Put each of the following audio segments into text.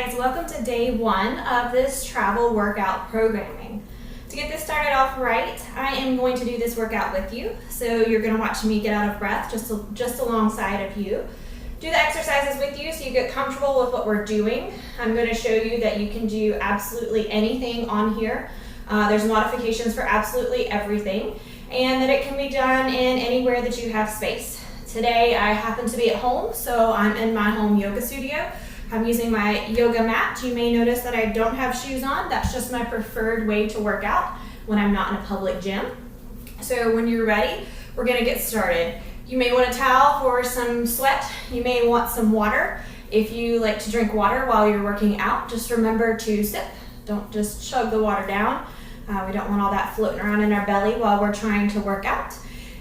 guys, welcome to day one of this travel workout programming. To get this started off right, I am going to do this workout with you. So you're going to watch me get out of breath just alongside of you. Do the exercises with you so you get comfortable with what we're doing. I'm going to show you that you can do absolutely anything on here. There's modifications for absolutely everything, and that it can be done in anywhere that you have space. Today I happen to be at home, so I'm in my home yoga studio. I'm using my yoga mat. You may notice that I don't have shoes on. That's just my preferred way to work out when I'm not in a public gym. So when you're ready, we're gonna get started. You may want a towel for some sweat. You may want some water. If you like to drink water while you're working out, just remember to sip. Don't just chug the water down. We don't want all that floating around in our belly while we're trying to work out.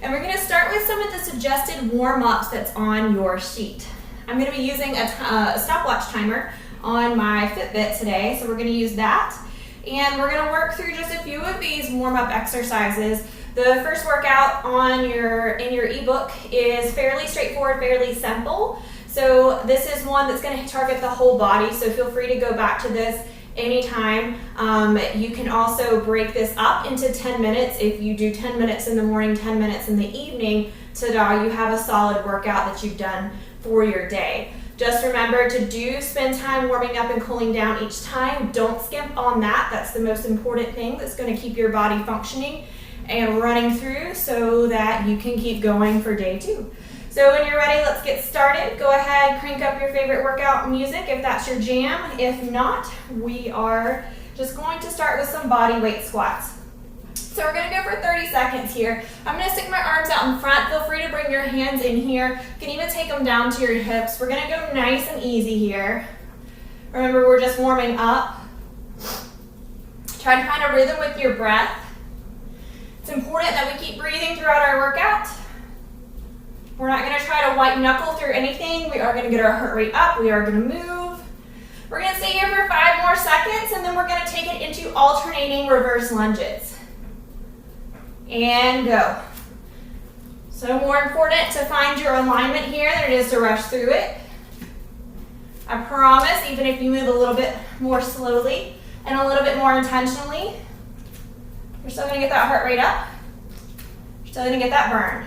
And we're gonna start with some of the suggested warm-ups that's on your sheet. I'm gonna be using a stopwatch timer on my Fitbit today, so we're gonna use that. And we're gonna work through just a few of these warm-up exercises. The first workout in your ebook is fairly straightforward, fairly simple. So this is one that's gonna target the whole body, so feel free to go back to this anytime. You can also break this up into 10 minutes. If you do 10 minutes in the morning, 10 minutes in the evening, ta-da, you have a solid workout that you've done for your day. Just remember to spend time warming up and cooling down each time. Don't skimp on that. That's the most important thing that's going to keep your body functioning and running through so that you can keep going for day two. So when you're ready, let's get started. Go ahead, crank up your favorite workout music if that's your jam. If not, we are just going to start with some body weight squats. So we're gonna go for 30 seconds here. I'm gonna stick my arms out in front. Feel free to bring your hands in here. You can even take them down to your hips. We're gonna go nice and easy here. Remember, we're just warming up. Try to find a rhythm with your breath. It's important that we keep breathing throughout our workout. We're not gonna try to white knuckle through anything. We are gonna get our heart rate up. We are gonna move. We're gonna stay here for 5 more seconds, and then we're gonna take it into alternating reverse lunges. And go. So more important to find your alignment here than it is to rush through it. I promise, even if you move a little bit more slowly and a little bit more intentionally, you're still gonna get that heart rate up. You're still gonna get that burn.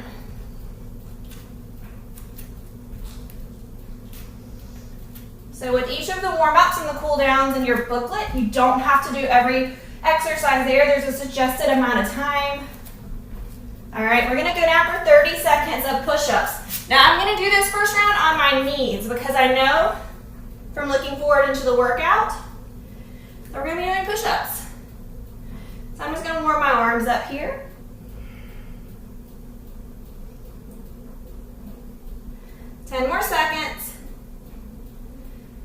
So with each of the warm-ups and the cool-downs in your booklet, you don't have to do every exercise there. There's a suggested amount of time. All right, we're gonna go down for 30 seconds of push-ups. Now I'm gonna do this first round on my knees because I know from looking forward into the workout that we're gonna be doing push-ups. So I'm just gonna warm my arms up here. Ten more seconds.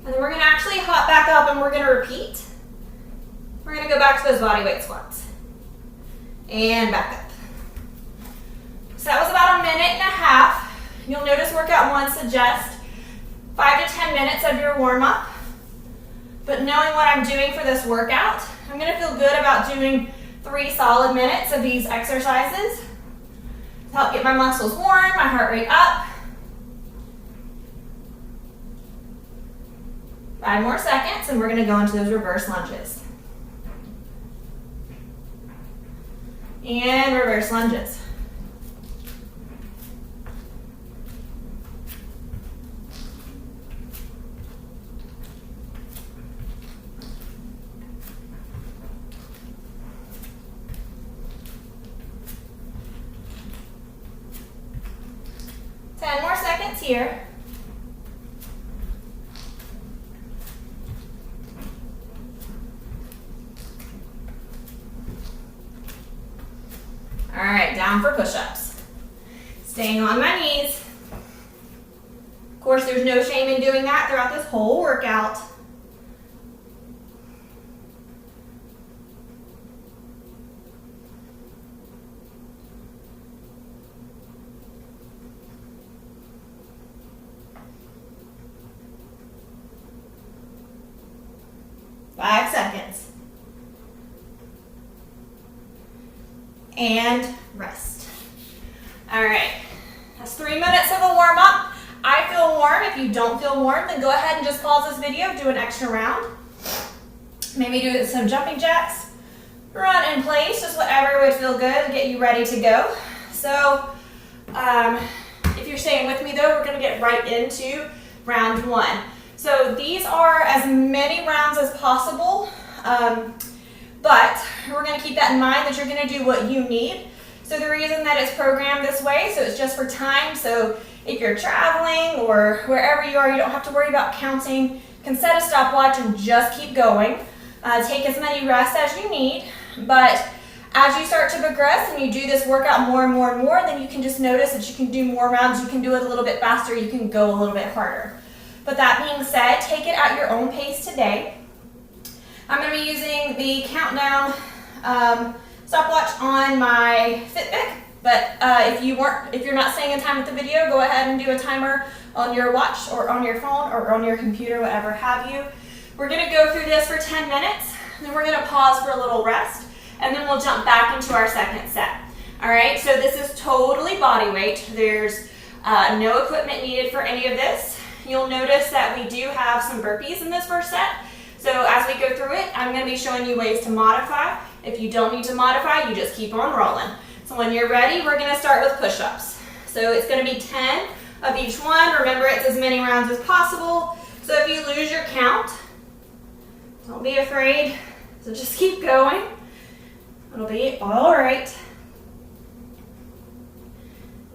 And then we're gonna actually hop back up and we're gonna repeat. We're gonna go back to those body weight squats. And back up. So that was about 1.5 minutes. You'll notice workout 1 suggests 5 to 10 minutes of your warm-up. But knowing what I'm doing for this workout, I'm gonna feel good about doing 3 solid minutes of these exercises to help get my muscles warm, my heart rate up. 5 more seconds, and we're gonna go into those reverse lunges. And reverse lunges. Here. All right, down for push-ups. Staying on my knees. Of course, there's no shame in doing that throughout this whole workout. Five seconds. And rest. All right, that's 3 minutes of a warm-up. I feel warm. If you don't feel warm, then go ahead and just pause this video, do an extra round. Maybe do some jumping jacks, run in place, just whatever would feel good to get you ready to go. So if you're staying with me though, we're gonna get right into round one. So these are as many rounds as possible, but we're gonna keep that in mind that you're gonna do what you need. So the reason that it's programmed this way, so it's just for time. So if you're traveling or wherever you are, you don't have to worry about counting. You can set a stopwatch and just keep going. Take as many rests as you need, but as you start to progress and you do this workout more and more and more, then you can just notice that you can do more rounds, you can do it a little bit faster, you can go a little bit harder. But that being said, take it at your own pace today. I'm going to be using the countdown stopwatch on my Fitbit, but if you're not staying in time with the video, go ahead and do a timer on your watch or on your phone or on your computer, whatever have you. We're going to go through this for 10 minutes, then we're going to pause for a little rest, and then we'll jump back into our second set. All right, so this is totally body weight. There's no equipment needed for any of this. You'll notice that we do have some burpees in this first set. So as we go through it, I'm going to be showing you ways to modify. If you don't need to modify, you just keep on rolling. So when you're ready, we're going to start with push-ups. So it's going to be 10 of each one. Remember, it's as many rounds as possible. So if you lose your count, don't be afraid. So just keep going. It'll be all right.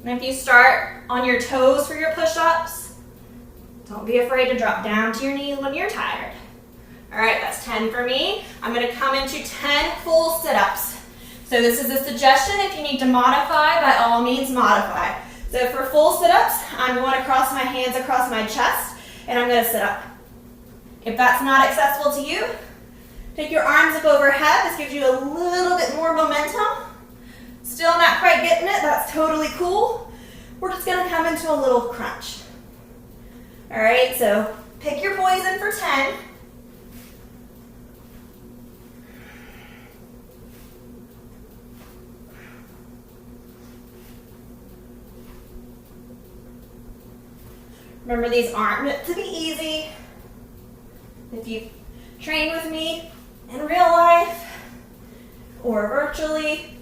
And if you start on your toes for your push-ups, don't be afraid to drop down to your knees when you're tired. All right, that's 10 for me. I'm going to come into 10 full sit-ups. So this is a suggestion. If you need to modify, by all means modify. So for full sit-ups, I'm going to cross my hands across my chest, and I'm going to sit up. If that's not accessible to you, take your arms up overhead. This gives you a little bit more momentum. Still not quite getting it. That's totally cool. We're just going to come into a little crunch. All right, so pick your poison for 10. Remember, these aren't meant to be easy. If you train with me in real life or virtually,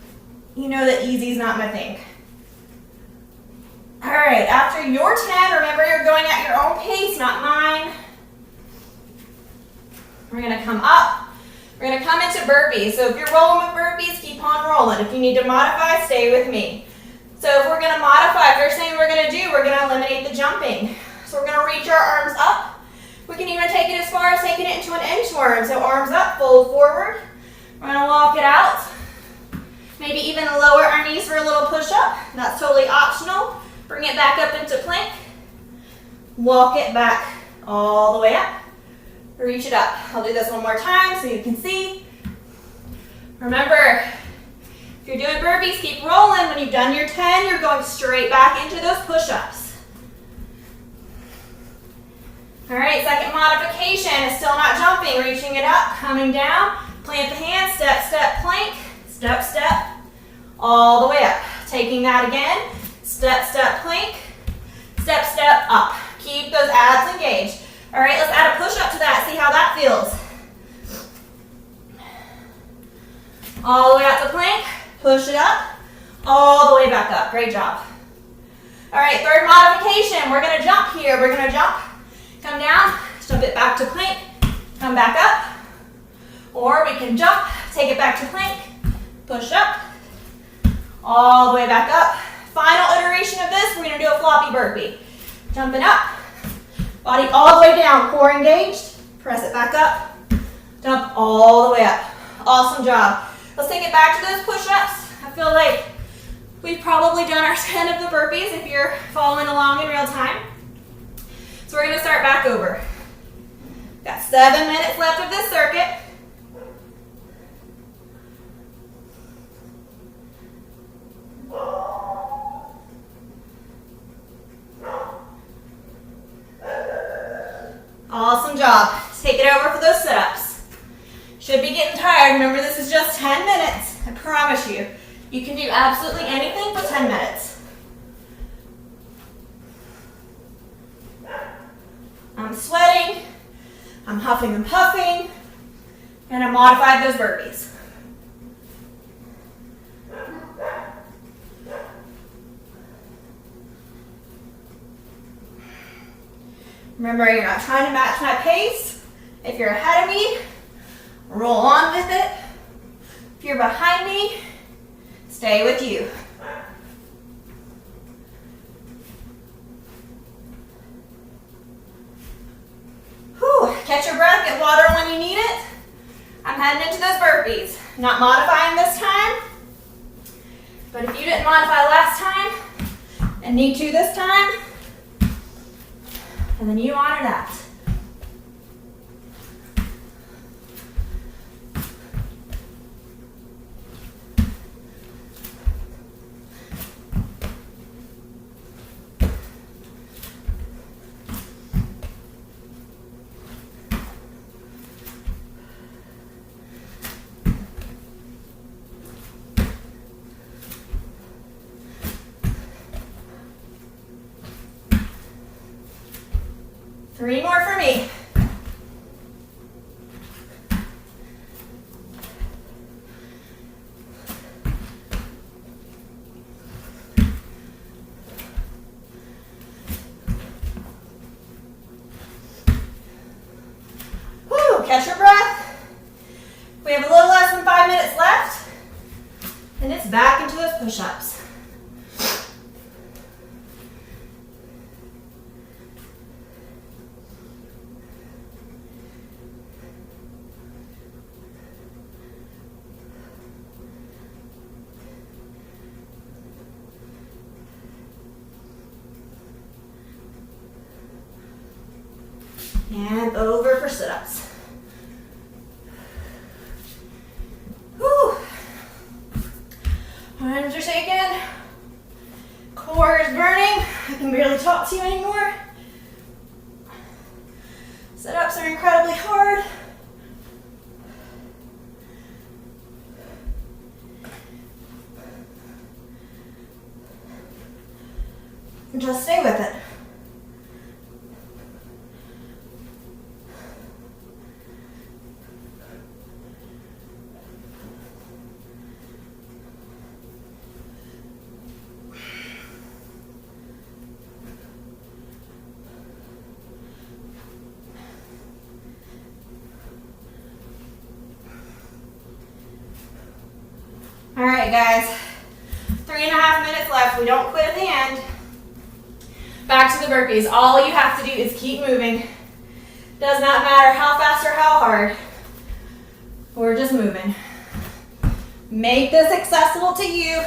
you know that easy is not my thing. All right, after your 10, remember you're going at your own pace, not mine. We're gonna come up. We're gonna come into burpees. So if you're rolling with burpees, keep on rolling. If you need to modify, stay with me. So if we're gonna modify, first thing we're gonna eliminate the jumping. So we're gonna reach our arms up. We can even take it as far as taking it into an inchworm. So arms up, fold forward. We're gonna walk it out. Maybe even lower our knees for a little push-up. That's totally optional. Bring it back up into plank. Walk it back all the way up. Reach it up. I'll do this one more time so you can see. Remember, if you're doing burpees, keep rolling. When you've done your 10, you're going straight back into those push-ups. All right, second modification is still not jumping. Reaching it up, coming down, plant the hands, step, step, plank, step, step, all the way up. Taking that again, step, step, plank, step, step, up. Keep those abs engaged. All right, let's add a push-up to that, see how that feels. All the way out to plank, push it up, all the way back up. Great job. All right, third modification, we're gonna jump here. We're gonna jump, come down, jump it back to plank, come back up, or we can jump, take it back to plank, push up, all the way back up. Final iteration of this, we're gonna do a floppy burpee. Jumping up, body all the way down, core engaged, press it back up, jump all the way up. Awesome job. Let's take it back to those push-ups. I feel like we've probably done our 10 of the burpees if you're following along in real time. So we're gonna start back over. Got 7 minutes left of this circuit. Awesome job. Take it over for those sit-ups. Should be getting tired. Remember, this is just 10 minutes. I promise you. You can do absolutely anything for 10 minutes. I'm sweating, I'm huffing and puffing, and I modified those burpees. Remember, you're not trying to match my pace. If you're ahead of me, roll on with it. If you're behind me, stay with you. Whew, catch your breath, get water when you need it. I'm heading into those burpees. Not modifying this time, but if you didn't modify last time and need to this time, and then you honor that. Three more for me. Whew, catch your breath. We have a little less than 5 minutes left, and it's back into those push-ups. And over for sit-ups. Whew. Arms are shaking. Core is burning. I can barely talk to you anymore. Sit-ups are incredibly hard. Just stay with it. All right, guys, 3.5 minutes left. We don't quit at the end. Back to the burpees. All you have to do is keep moving. Does not matter how fast or how hard. We're just moving. Make this accessible to you.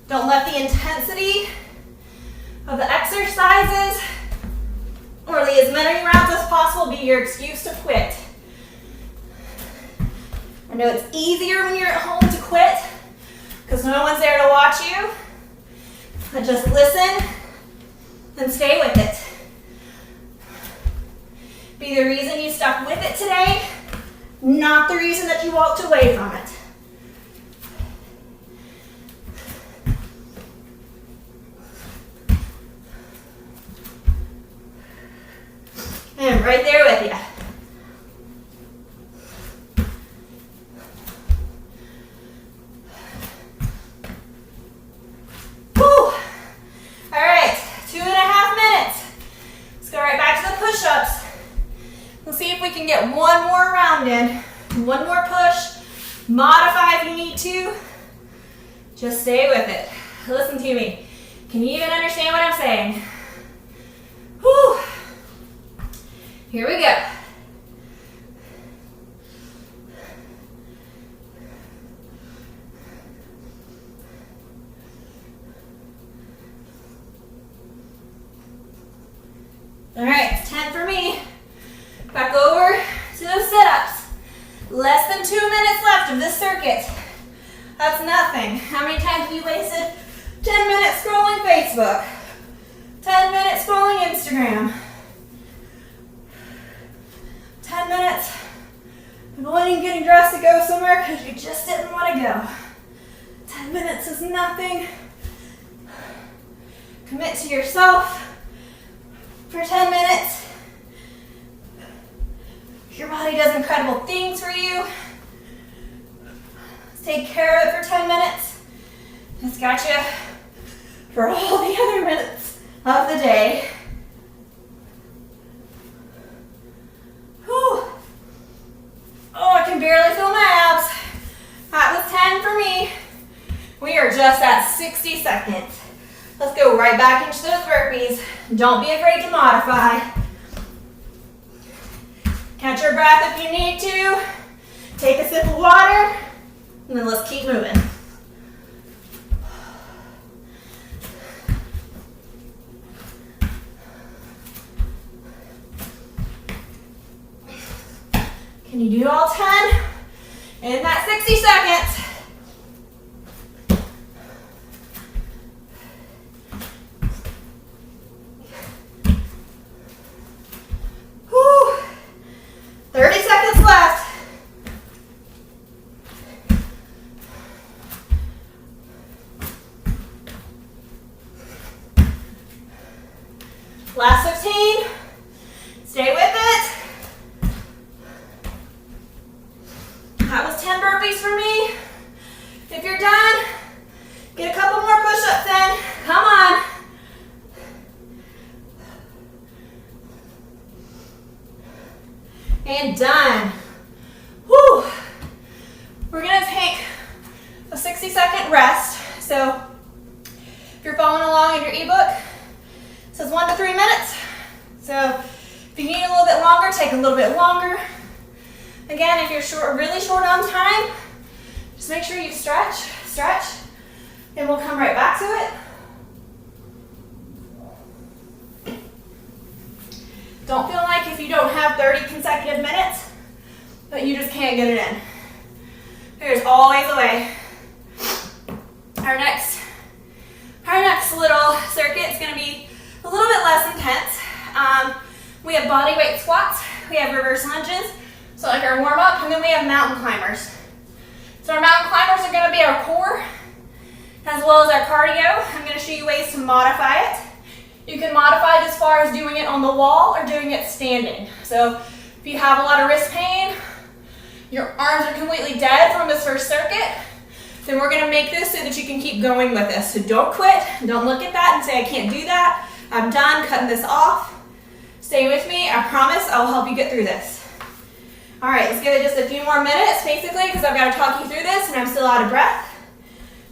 Don't let the intensity of the exercises or the as many rounds as possible be your excuse to quit. I know it's easier when you're at home to quit because no one's there to watch you, but just listen and stay with it. Be the reason you stuck with it today, not the reason that you walked away from it. And I'm right there with you. Get one more round in, one more push, modify if you need to, just stay with it. Listen to me. Can you even understand what I'm saying? Whew. Here we go. All right, it's 10 for me. Back over to those sit-ups. Less than 2 minutes left of this circuit. That's nothing. How many times have you wasted 10 minutes scrolling Facebook? 10 minutes scrolling Instagram? 10 minutes avoiding getting dressed to go somewhere because you just didn't want to go. 10 minutes is nothing. Commit to yourself for 10 minutes. Your body does incredible things for you. Take care of it for 10 minutes. It's got you for all the other minutes of the day. Whew. Oh, I can barely feel my abs. That was 10 for me. We are just at 60 seconds. Let's go right back into those burpees. Don't be afraid to modify. Catch your breath if you need to. Take a sip of water, and then let's keep moving. Can you do all 10 in that 60 seconds? Whew. 30 seconds left. Last 15. Stay with it. That was 10 burpees for me. If you're done, get a couple more push-ups in. Come on. And done. Whew. We're gonna take a 60-second rest. So if you're following along in your ebook, it says 1 to 3 minutes. So if you need a little bit longer, take a little bit longer. Again, if you're really short on time, just make sure you stretch, and we'll come right back to it. Don't feel like if you don't have 30 consecutive minutes, that you just can't get it in. There's always a way. Our next little circuit is going to be a little bit less intense. We have body weight squats, we have reverse lunges, so like our warm up, and then we have mountain climbers. So our mountain climbers are going to be our core, as well as our cardio. I'm going to show you ways to modify it. You can modify it as far as doing it on the wall or doing it standing. So if you have a lot of wrist pain, your arms are completely dead from this first circuit, then we're going to make this so that you can keep going with this. So don't quit. Don't look at that and say, I can't do that. I'm done cutting this off. Stay with me. I promise I'll help you get through this. All right, let's give it just a few more minutes, basically, because I've got to talk you through this and I'm still out of breath.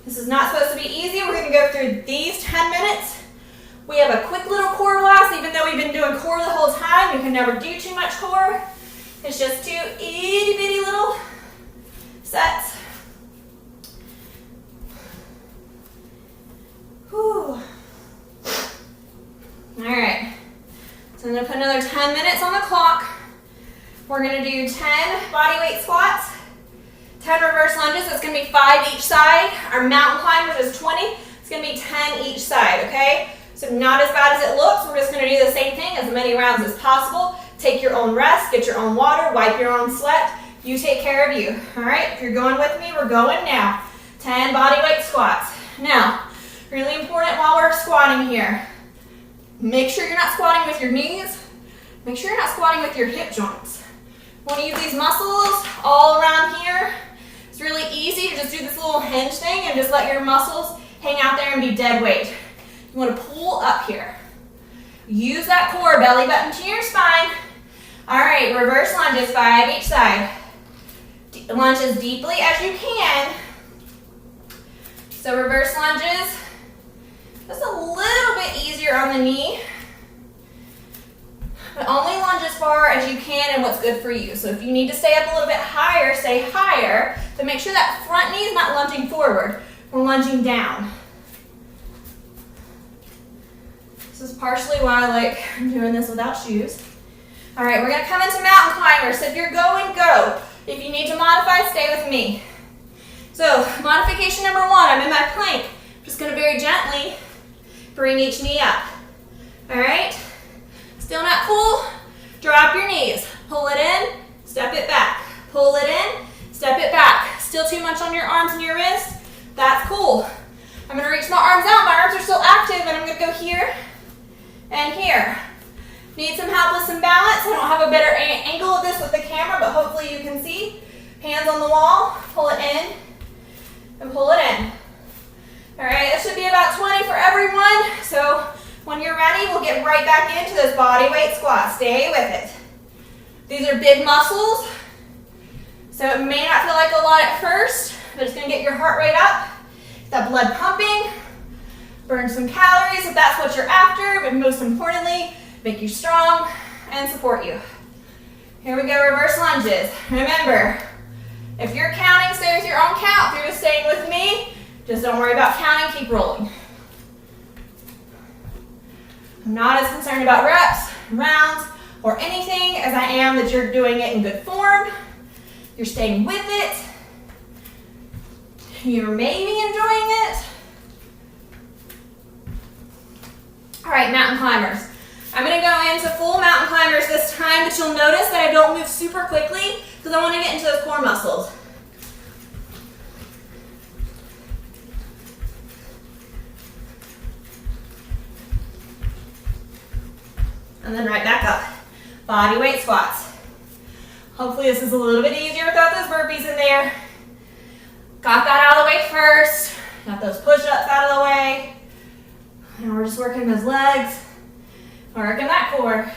This is not supposed to be easy. We're going to go through these 10 minutes. We have a quick little core class. Even though we've been doing core the whole time, we can never do too much core. It's just 2 itty bitty little sets. Whew. All right, so I'm going to put another 10 minutes on the clock. We're going to do 10 body weight squats, 10 reverse lunges. It's going to be 5 each side. Our mountain climbers is 20. It's going to be 10 each side, okay? So not as bad as it looks. We're just going to do the same thing, as many rounds as possible. Take your own rest, get your own water, wipe your own sweat. You take care of you, all right? If you're going with me, we're going now. 10 body weight squats. Now, really important while we're squatting here, make sure you're not squatting with your knees. Make sure you're not squatting with your hip joints. You want to use these muscles all around here. It's really easy to just do this little hinge thing and just let your muscles hang out there and be dead weight. You want to pull up here. Use that core, belly button to your spine. All right, reverse lunges, 5 each side. Lunge as deeply as you can. So reverse lunges, just a little bit easier on the knee. But only lunge as far as you can and what's good for you. So if you need to stay up a little bit higher, stay higher. But make sure that front knee is not lunging forward. We're lunging down. This is partially why I like doing this without shoes. All right, we're going to come into mountain climbers. So if you're going, go. If you need to modify, stay with me. So modification number 1, I'm in my plank. I'm just going to very gently bring each knee up. All right? Still not cool? Drop your knees. Pull it in, step it back. Pull it in, step it back. Still too much on your arms and your wrists? That's cool. I'm going to reach my arms out. My arms are still active, and I'm going to go here and here. Need some help with some balance? I don't have a better angle of this with the camera. Hands on the wall, pull it in and pull it in. All right, that should be about 20 for everyone. So when you're ready, we'll get right back into those body weight squats. Stay with it. These are big muscles, so it may not feel like a lot at first, but it's gonna get your heart rate up, that blood pumping, burn some calories if that's what you're after, but most importantly, make you strong and support you. Here we go, reverse lunges. Remember, if you're counting, stay with your own count. If you're just staying with me, just don't worry about counting, keep rolling. I'm not as concerned about reps, rounds, or anything as I am that you're doing it in good form. You're staying with it. You're maybe enjoying it. All right, mountain climbers. I'm gonna go into full mountain climbers this time, but you'll notice that I don't move super quickly because I want to get into those core muscles. And then right back up. Body weight squats. Hopefully this is a little bit easier without those burpees in there. Got that out of the way first. Got those push-ups out of the way. And we're just working those legs. Working that core.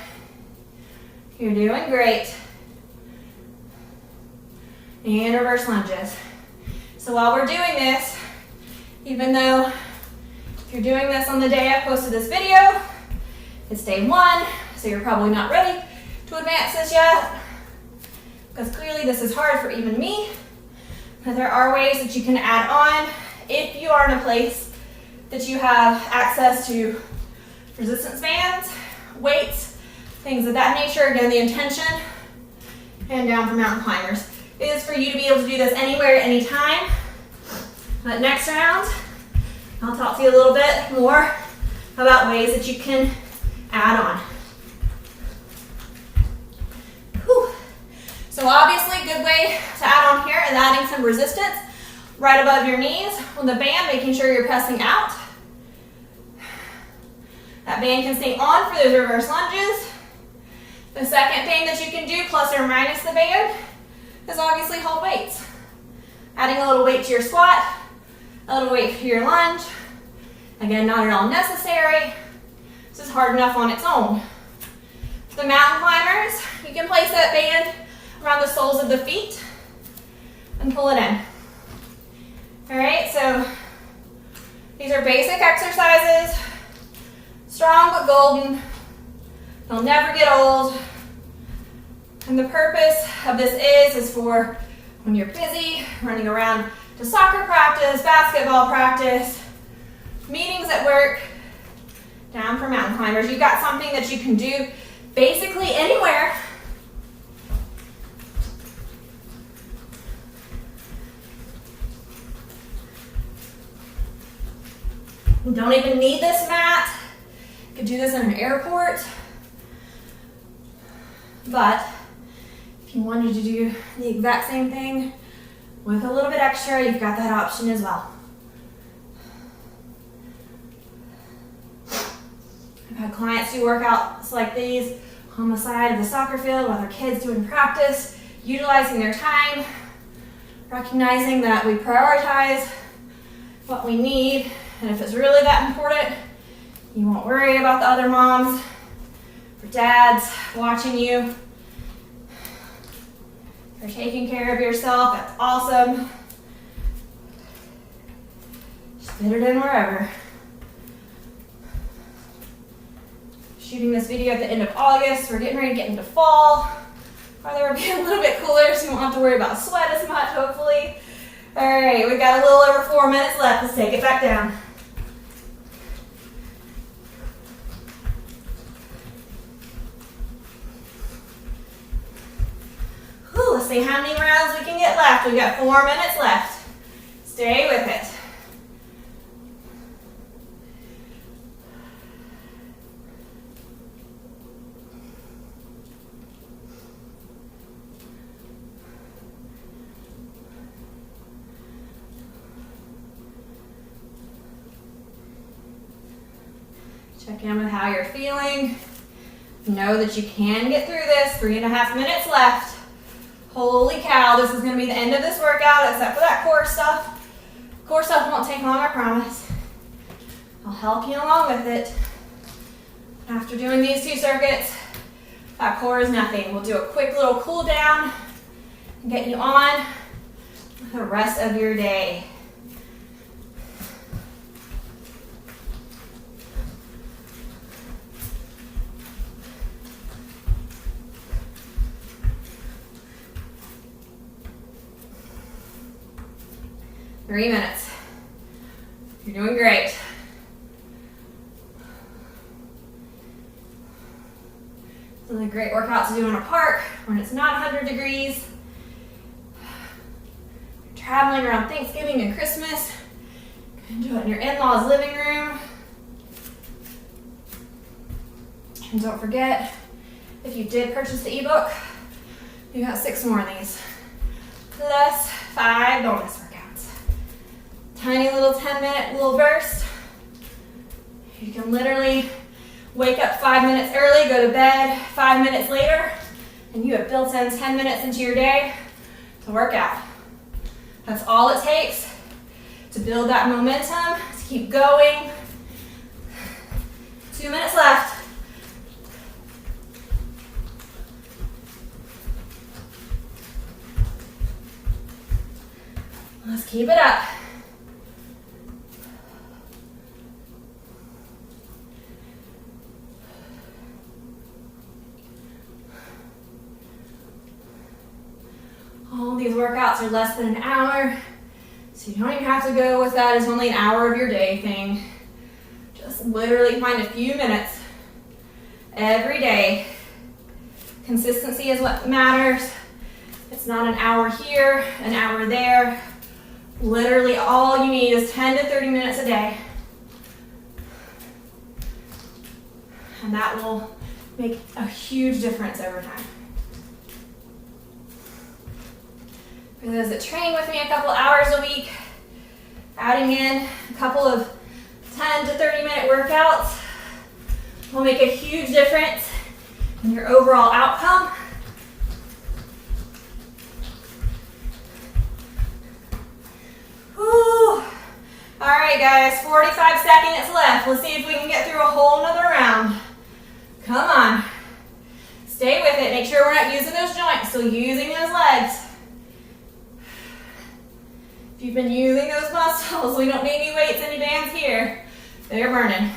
You're doing great. And reverse lunges. So while we're doing this, even though if you're doing this on the day I posted this video, it's day 1, so you're probably not ready to advance this yet, because clearly this is hard for even me. But there are ways that you can add on if you are in a place that you have access to resistance bands, weights, things of that nature. Again, the intention, and down for mountain climbers, is for you to be able to do this anywhere, anytime. But next round, I'll talk to you a little bit more about ways that you can add on. Whew. So obviously, good way to add on here is adding some resistance right above your knees with the band, making sure you're pressing out. That band can stay on for those reverse lunges. The second thing that you can do, plus or minus the band, is obviously hold weights. Adding a little weight to your squat, a little weight to your lunge. Again, not at all necessary. This is hard enough on its own. For the mountain climbers, you can place that band around the soles of the feet and pull it in. All right, so these are basic exercises. Strong but golden. They'll never get old. And the purpose of this is for when you're busy, running around to soccer practice, basketball practice, meetings at work, down for mountain climbers. You've got something that you can do basically anywhere. You don't even need this mat. You could do this in an airport. But if you wanted to do the exact same thing with a little bit extra, you've got that option as well. I've had clients do workouts like these on the side of the soccer field while their kids doing practice, utilizing their time, recognizing that we prioritize what we need, and if it's really that important, you won't worry about the other moms or dads watching you. If you're taking care of yourself, that's awesome. Just fit it in wherever. Shooting this video at the end of August. We're getting ready to get into fall. Weather will be a little bit cooler, so you won't have to worry about sweat as much, hopefully. All right, we've got a little over 4 minutes left. Let's take it back down. Whew, let's see how many rounds we can get left. We've got 4 minutes left. Stay with it. Check in with how you're feeling. Know that you can get through this. 3.5 minutes left. Holy cow, this is gonna be the end of this workout except for that core stuff. Core stuff won't take long, I promise. I'll help you along with it. After doing these 2 circuits, that core is nothing. We'll do a quick little cool down and get you on with the rest of your day. Three minutes. You're doing great. It's a great workout to do in a park when it's not 100 degrees. You're traveling around Thanksgiving and Christmas. You can do it in your in-laws' living room. And don't forget, if you did purchase the ebook, you got 6 more of these. Plus 5 bonus workouts. Tiny little 10-minute little burst. You can literally wake up 5 minutes early, go to bed 5 minutes later, and you have built in 10 minutes into your day to work out. That's all it takes to build that momentum, to keep going. 2 minutes left. Let's keep it up. All these workouts are less than an hour, so you don't even have to go with that as only an hour of your day thing. Just literally find a few minutes every day. Consistency is what matters. It's not an hour here, an hour there. Literally all you need is 10 to 30 minutes a day. And that will make a huge difference over time. For those that train with me a couple hours a week, adding in a couple of 10 to 30 minute workouts will make a huge difference in your overall outcome. Whew. All right, guys, 45 seconds left. Let's see if we can get through a whole nother round. Come on. Stay with it. Make sure we're not using those joints, still using those legs. If you've been using those muscles, we don't need any weights, any bands here. They're burning.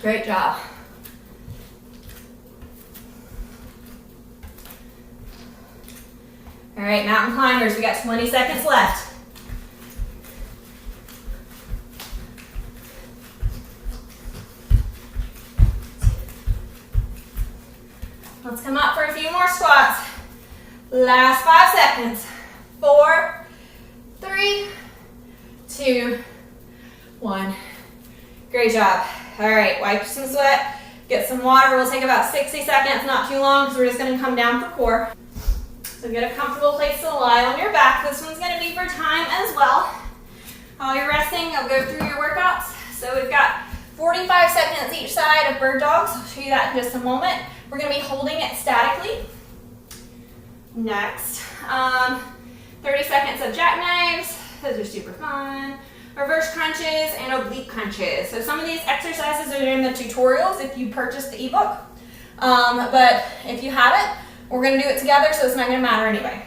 Great job. All right, mountain climbers, we got 20 seconds left. Let's come up for a few more squats. Last 5 seconds. 4, 3, 2, 1. Great job. All right, wipe some sweat, get some water. We'll take about 60 seconds, not too long, because we're just gonna come down for core. So get a comfortable place to lie on your back. This one's gonna be for time as well. While you're resting, I'll go through your workouts. So we've got 45 seconds each side of bird dogs. I'll show you that in just a moment. We're gonna be holding it statically. Next, 30 seconds of jackknives. Those are super fun. Reverse crunches and oblique crunches. So some of these exercises are in the tutorials if you purchased the ebook. But if you haven't, we're gonna do it together, so it's not gonna matter anyway.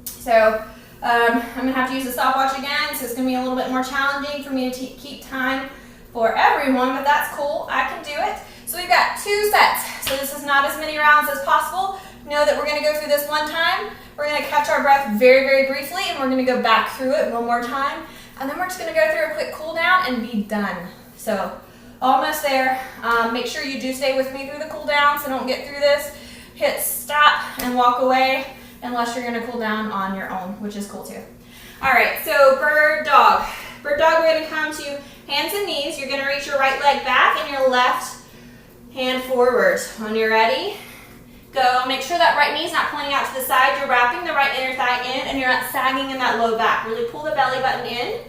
So I'm gonna have to use the stopwatch again, so it's gonna be a little bit more challenging for me to keep time for everyone, but that's cool, I can do it. So we've got 2 sets, so this is not as many rounds as possible. Know that we're gonna go through this one time, we're gonna catch our breath very, very briefly, and we're gonna go back through it one more time, and then we're just gonna go through a quick cool down and be done. So almost there. Make sure you do stay with me through the cool down, so don't get through this. Hit stop and walk away unless you're gonna cool down on your own, which is cool too. All right, so bird dog. Bird dog, we're gonna come to hands and knees. You're gonna reach your right leg back and your left hand forward. When you're ready, Go. Make sure that right knee is not pointing out to the side. You're wrapping the right inner thigh in and you're not sagging in that low back. Really pull the belly button in.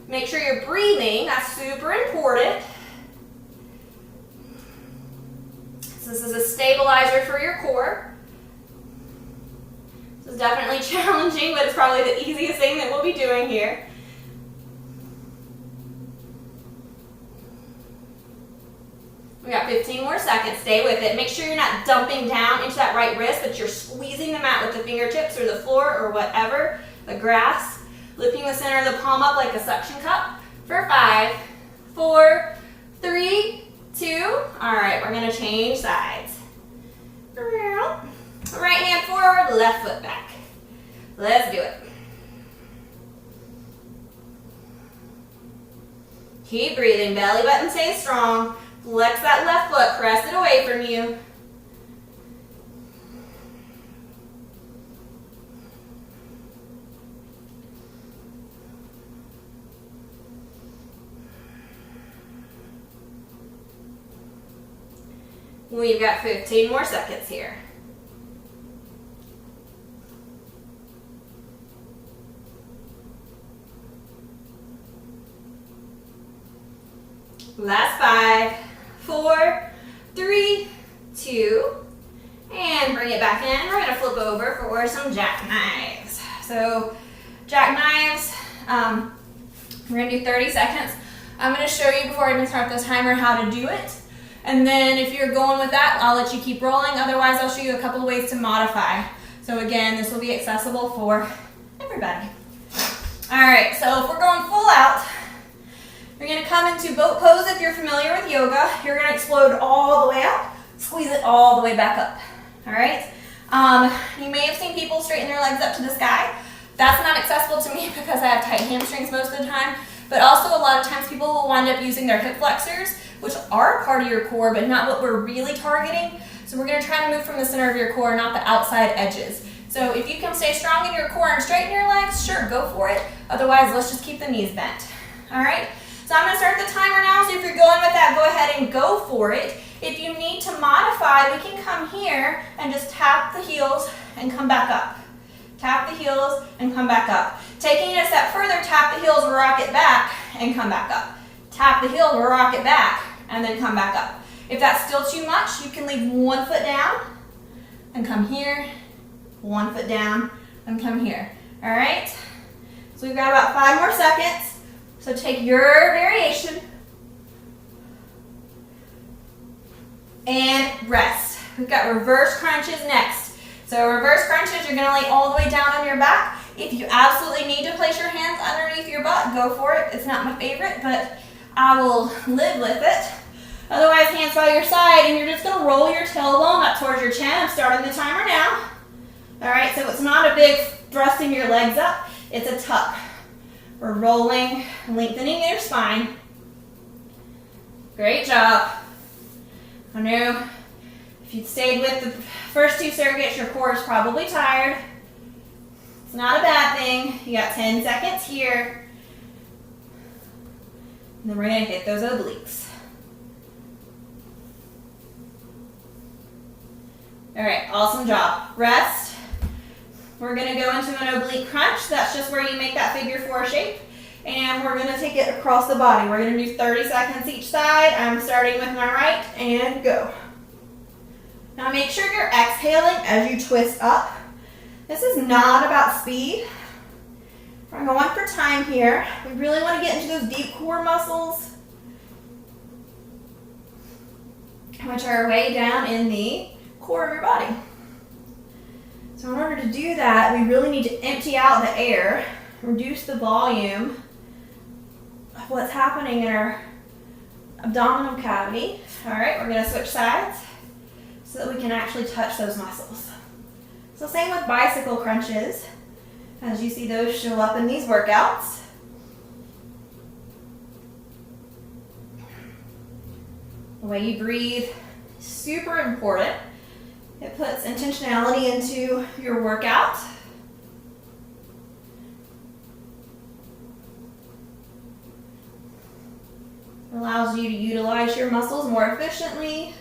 Make sure you're breathing. That's super important. So this is a stabilizer for your core. This is definitely challenging, but it's probably the easiest thing that we'll be doing here. We got 15 more seconds. Stay with it. Make sure you're not dumping down into that right wrist, but you're squeezing the mat with the fingertips or the floor or whatever, the grass. Lifting the center of the palm up like a suction cup for 5, 4, 3, 2. All right, we're going to change sides. Right hand forward, left foot back. Let's do it. Keep breathing. Belly button stays strong. Flex that left foot, press it away from you. We've got 15 more seconds here. Last 5, 4, 3, 2, and bring it back in. We're going to flip over for some jackknives. So jackknives, we're going to do 30 seconds. I'm going to show you before I even start the timer how to do it. And then if you're going with that, I'll let you keep rolling. Otherwise, I'll show you a couple of ways to modify. So again, this will be accessible for everybody. All right, so if we're going full out, you're going to come into boat pose if you're familiar with yoga. You're going to explode all the way out, squeeze it all the way back up. All right? You may have seen people straighten their legs up to the sky. That's not accessible to me because I have tight hamstrings most of the time. But also a lot of times people will wind up using their hip flexors, which are part of your core, but not what we're really targeting. So we're going to try to move from the center of your core, not the outside edges. So if you can stay strong in your core and straighten your legs, sure, go for it. Otherwise, let's just keep the knees bent. All right? So I'm going to start the timer now. So if you're going with that, go ahead and go for it. If you need to modify, we can come here and just tap the heels and come back up. Tap the heels and come back up. Taking it a step further, tap the heels, rock it back, and come back up. Tap the heel, rock it back, and then come back up. If that's still too much, you can leave one foot down and come here, one foot down and come here. All right? So we've got about 5 more seconds. So take your variation and rest. We've got reverse crunches next. So reverse crunches, you're going to lay all the way down on your back. If you absolutely need to place your hands underneath your butt, go for it. It's not my favorite, but I will live with it. Otherwise, hands by your side, and you're just going to roll your tailbone up towards your chin. I'm starting the timer now. All right, so it's not a big thrusting your legs up. It's a tuck. We're rolling, lengthening your spine. Great job. I know if you stayed with the first 2 circuits, your core is probably tired. It's not a bad thing. You got 10 seconds here. And then we're going to hit those obliques. All right, awesome job. Rest. We're going to go into an oblique crunch. That's just where you make that figure 4 shape. And we're going to take it across the body. We're going to do 30 seconds each side. I'm starting with my right, and go. Now make sure you're exhaling as you twist up. This is not about speed. We're going for time here. We really want to get into those deep core muscles, which are way down in the core of your body. So in order to do that, we really need to empty out the air, reduce the volume of what's happening in our abdominal cavity. All right, we're going to switch sides so that we can actually touch those muscles. So same with bicycle crunches, as you see those show up in these workouts. The way you breathe is super important. It puts intentionality into your workout. It allows you to utilize your muscles more efficiently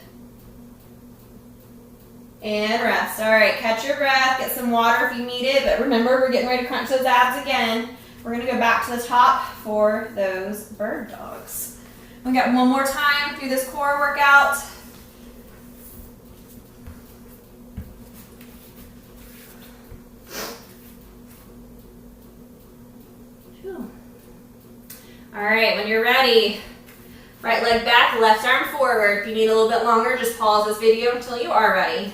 and rest. All right, catch your breath, get some water if you need it, but remember we're getting ready to crunch those abs again. We're gonna go back to the top for those bird dogs. We got one more time through this core workout. All right, when you're ready, right leg back, left arm forward. If you need a little bit longer, just pause this video until you are ready.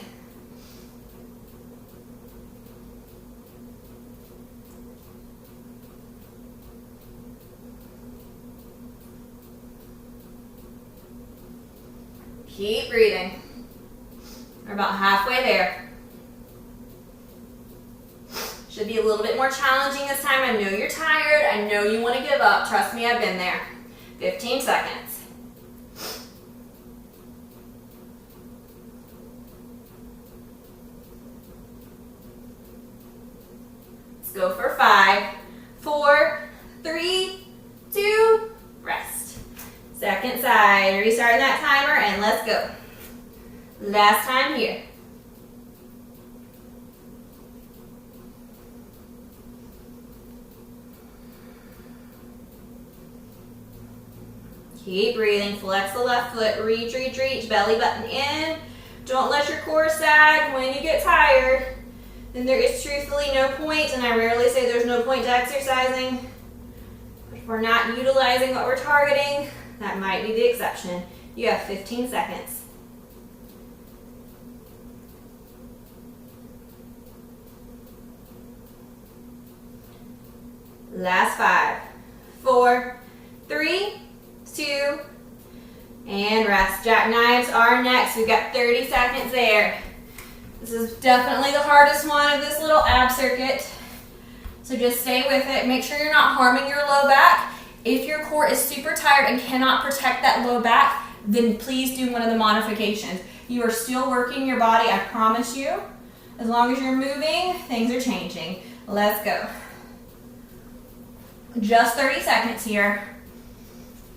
Keep breathing. We're about halfway there. Should be a little bit more challenging this time. I know you're tired. I know you want to give up. Trust me, I've been there. 15 seconds. Let's go for 5, 4, 3, 2, rest. Second side. Restarting that timer and let's go. Last time here. Keep breathing, flex the left foot, reach, reach, reach, belly button in. Don't let your core sag when you get tired. Then there is truthfully no point, and I rarely say there's no point to exercising. But if we're not utilizing what we're targeting, that might be the exception. You have 15 seconds. Last 5, 4, 3, 2, and rest. Jackknives are next. We've got 30 seconds there. This is definitely the hardest one of this little ab circuit. So just stay with it. Make sure you're not harming your low back. If your core is super tired and cannot protect that low back, then please do one of the modifications. You are still working your body, I promise you. As long as you're moving, things are changing. Let's go. Just 30 seconds here.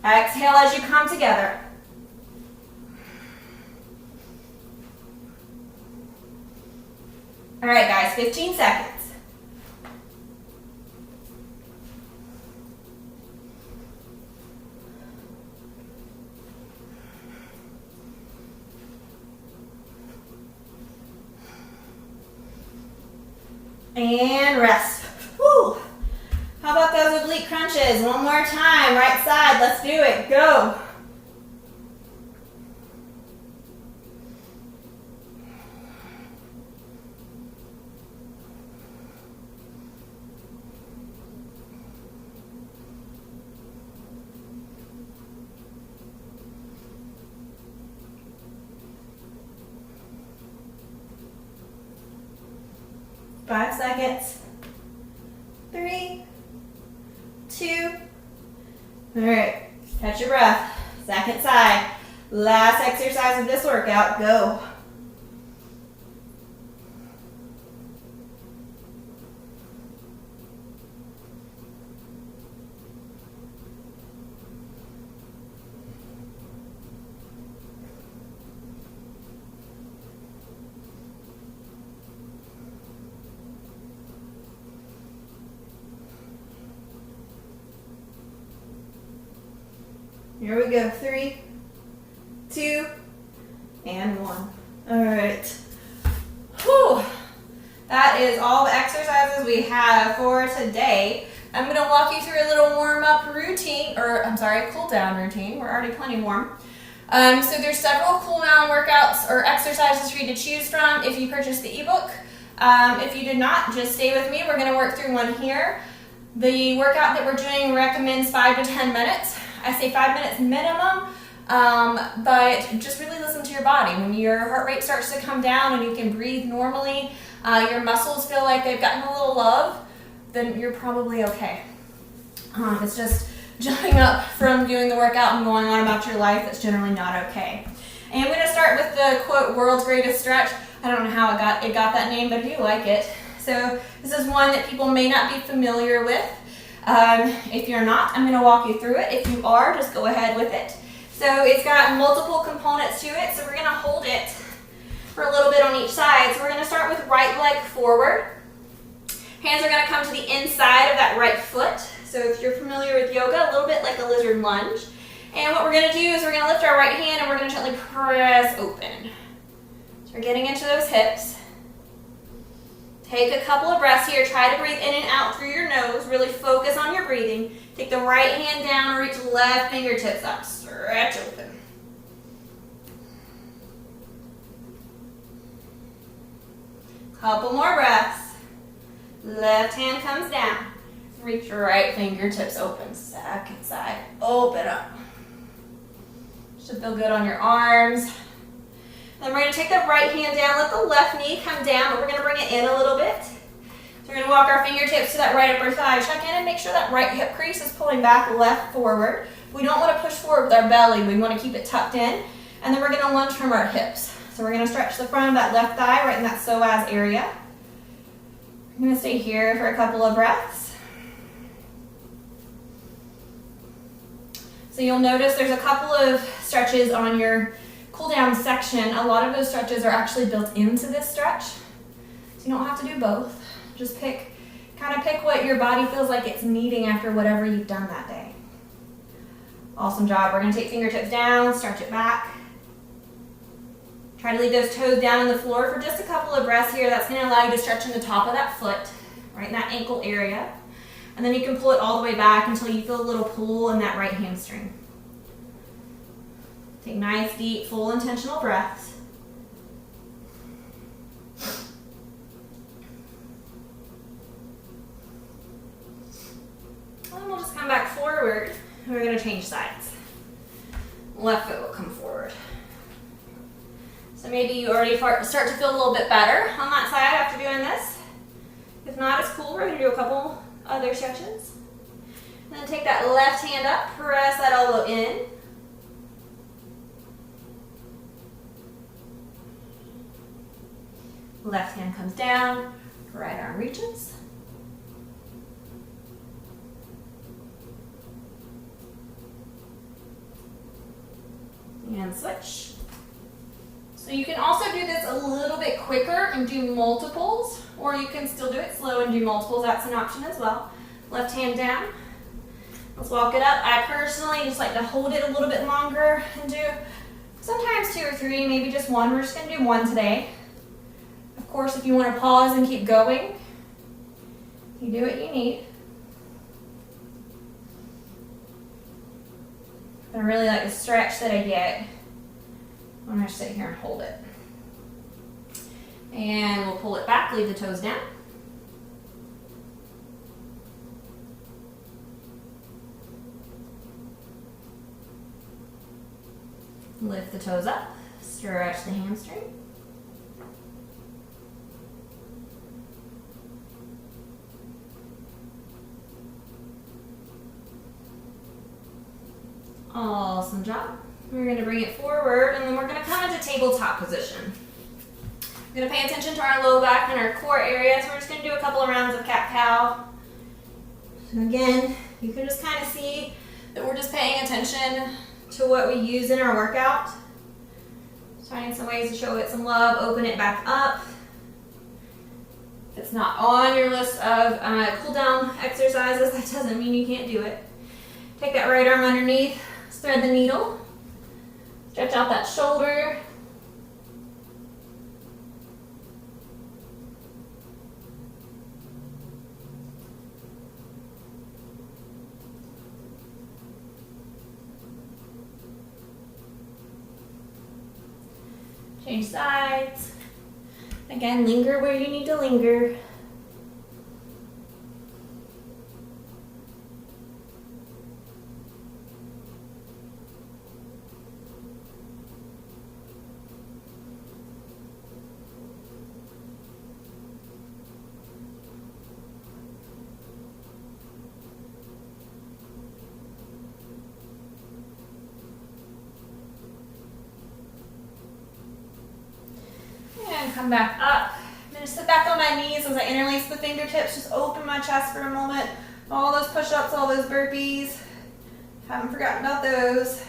Exhale as you come together. All right, guys, 15 seconds. And rest. Woo. How about those oblique crunches? One more time, right side, let's do it, go. Five seconds. 3, 2. All right, catch your breath. Second side. Last exercise of this workout, go. Here we go, 3, 2, and 1. All right. Whew. That is all the exercises we have for today. I'm gonna walk you through a little warm-up routine, cool-down routine. We're already plenty warm. So there's several cool-down workouts or exercises for you to choose from if you purchase the ebook. If you did not, just stay with me. We're gonna work through one here. The workout that we're doing recommends 5 to 10 minutes. I say 5 minutes minimum, but just really listen to your body. When your heart rate starts to come down and you can breathe normally, your muscles feel like they've gotten a little love, then you're probably okay. It's just jumping up from doing the workout and going on about your life that's generally not okay. And I'm going to start with the quote, world's greatest stretch. I don't know how it got that name, but I do like it. So this is one that people may not be familiar with. If you're not, I'm going to walk you through it. If you are, just go ahead with it. So it's got multiple components to it, so we're going to hold it for a little bit on each side. So we're going to start with right leg forward. Hands are going to come to the inside of that right foot. So if you're familiar with yoga, a little bit like a lizard lunge. And what we're going to do is we're going to lift our right hand and we're going to gently press open. So we're getting into those hips. Take a couple of breaths here. Try to breathe in and out through your nose. Really focus on your breathing. Take the right hand down, reach left fingertips up. Stretch open. Couple more breaths. Left hand comes down. Reach your right fingertips open. Second side. Open up. Should feel good on your arms. Then we're going to take the right hand down. Let the left knee come down, but we're going to bring it in a little bit. So we're going to walk our fingertips to that right upper thigh. Check in and make sure that right hip crease is pulling back left forward. We don't want to push forward with our belly. We want to keep it tucked in. And then we're going to lunge from our hips. So we're going to stretch the front of that left thigh right in that psoas area. I'm going to stay here for a couple of breaths. So you'll notice there's a couple of stretches on your cool down section. A lot of those stretches are actually built into this stretch. So you don't have to do both. Just pick what your body feels like it's needing after whatever you've done that day. Awesome job. We're going to take fingertips down, stretch it back. Try to leave those toes down on the floor for just a couple of breaths here. That's going to allow you to stretch in the top of that foot, right in that ankle area. And then you can pull it all the way back until you feel a little pull in that right hamstring. Take nice, deep, full, intentional breaths. And then we'll just come back forward, and we're going to change sides. Left foot will come forward. So maybe you already start to feel a little bit better on that side after doing this. If not, it's cool. We're going to do a couple other stretches. And then take that left hand up, press that elbow in. Left hand comes down, right arm reaches. And switch. So you can also do this a little bit quicker and do multiples, or you can still do it slow and do multiples. That's an option as well. Left hand down. Let's walk it up. I personally just like to hold it a little bit longer and do sometimes 2 or 3, maybe just 1. We're just going to do 1 today. Of course, if you want to pause and keep going, you do what you need. I really like the stretch that I get when I sit here and hold it. And we'll pull it back, leave the toes down. Lift the toes up, stretch the hamstring. Awesome job. We're going to bring it forward, and then we're going to come into tabletop position. We're going to pay attention to our low back and our core area, so we're just going to do a couple of rounds of cat-cow. So again, you can just kind of see that we're just paying attention to what we use in our workout. Finding some ways to show it some love, open it back up. If it's not on your list of cool down exercises, that doesn't mean you can't do it. Take that right arm underneath, thread the needle, stretch out that shoulder. Change sides. Again, linger where you need to linger. Come back up. I'm going to sit back on my knees as I interlace the fingertips. Just open my chest for a moment. All those push-ups, all those burpees. Haven't forgotten about those.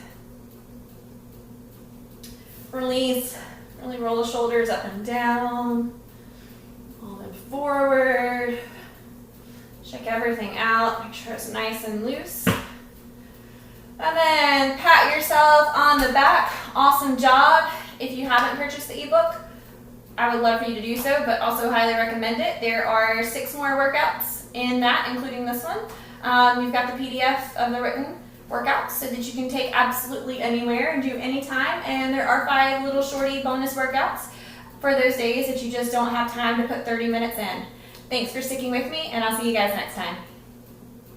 Release. Really roll the shoulders up and down. Roll them forward. Check everything out. Make sure it's nice and loose. And then pat yourself on the back. Awesome job. If you haven't purchased the ebook, I would love for you to do so, but also highly recommend it. There are 6 more workouts in that, including this one. You've got the PDF of the written workouts so that you can take absolutely anywhere and do anytime. And there are 5 little shorty bonus workouts for those days that you just don't have time to put 30 minutes in. Thanks for sticking with me, and I'll see you guys next time.